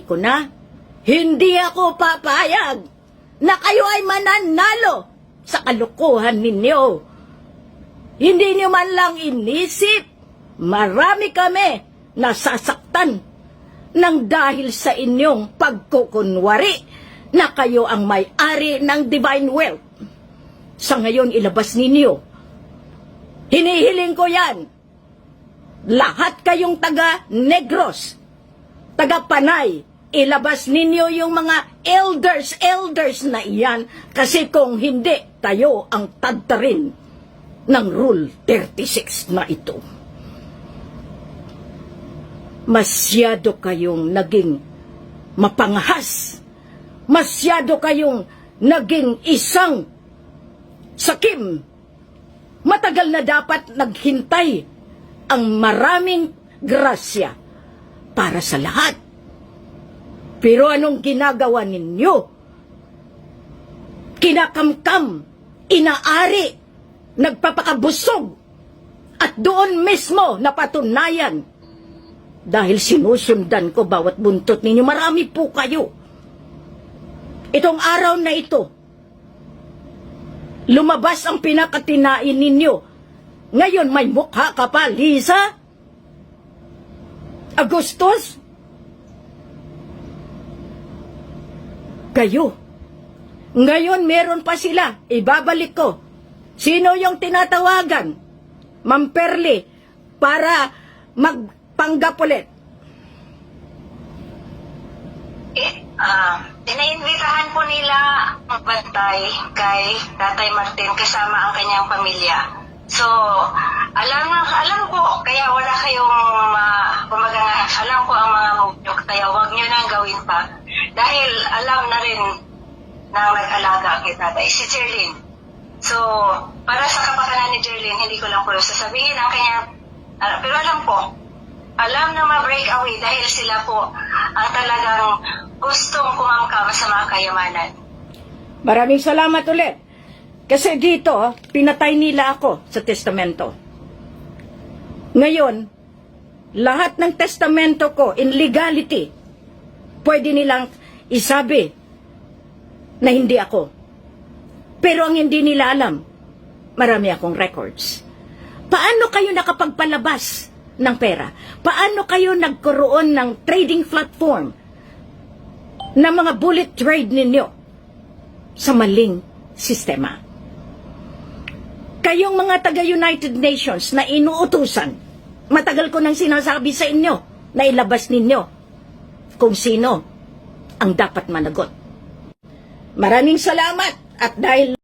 sinabi ko na, hindi ako papayag na kayo ay mananalo sa kalukuhan ninyo. Hindi niyo man lang inisip, marami kami nasasaktan nang dahil sa inyong pagkukunwari na kayo ang may-ari ng divine wealth. Sa ngayon, ilabas ninyo. Hinihiling ko yan. Lahat kayong taga-Negros, taga-Panay, ilabas ninyo yung mga elders na iyan, kasi kung hindi, tayo ang tadtarin ng Rule 36 na ito. Masyado kayong naging mapangahas. Masyado kayong naging isang sakim. Matagal na dapat naghintay ang maraming grasya para sa lahat. Pero anong ginagawa ninyo? Kinakamkam, inaari, nagpapakabusog, at doon mismo napatunayan, dahil sinusundan ko bawat buntot ninyo, marami po kayo. Itong araw na ito, lumabas ang pinakatinain ninyo. Ngayon may mukha ka pa, Liza? Agustos? Kayo. Ngayon meron pa sila. Ibabalik ko. Sino yung tinatawagan? Ma'am Perli, para magpanggap ulit. Inainvitahan po nila magbantay kay Tatay Martin kasama ang kanyang pamilya. So, alam ko, kaya wala kayong, alam ko ang mga mubyok, kaya huwag nyo nang gawin pa. Dahil alam na rin ng nag-alaga kay Tatay, si Jerlyn. So, para sa kapakanan ni Jerlyn, hindi ko lang po sasabihin ang kanyang, pero alam na ma-break away dahil sila po ang talagang gustong kumamkam sa mga kayamanan. Maraming salamat ulit. Kasi dito, pinatay nila ako sa testamento. Ngayon, lahat ng testamento ko in legality, pwede nilang isabi na hindi ako. Pero ang hindi nila alam, marami akong records. Paano kayo nakapagpalabas ng pera? Paano kayo nagkaroon ng trading platform na mga bullet trade ninyo sa maling sistema? Kayong mga taga-United Nations na inuutusan, matagal ko nang sinasabi sa inyo na ilabas ninyo kung sino ang dapat managot. Maraming salamat, at dahil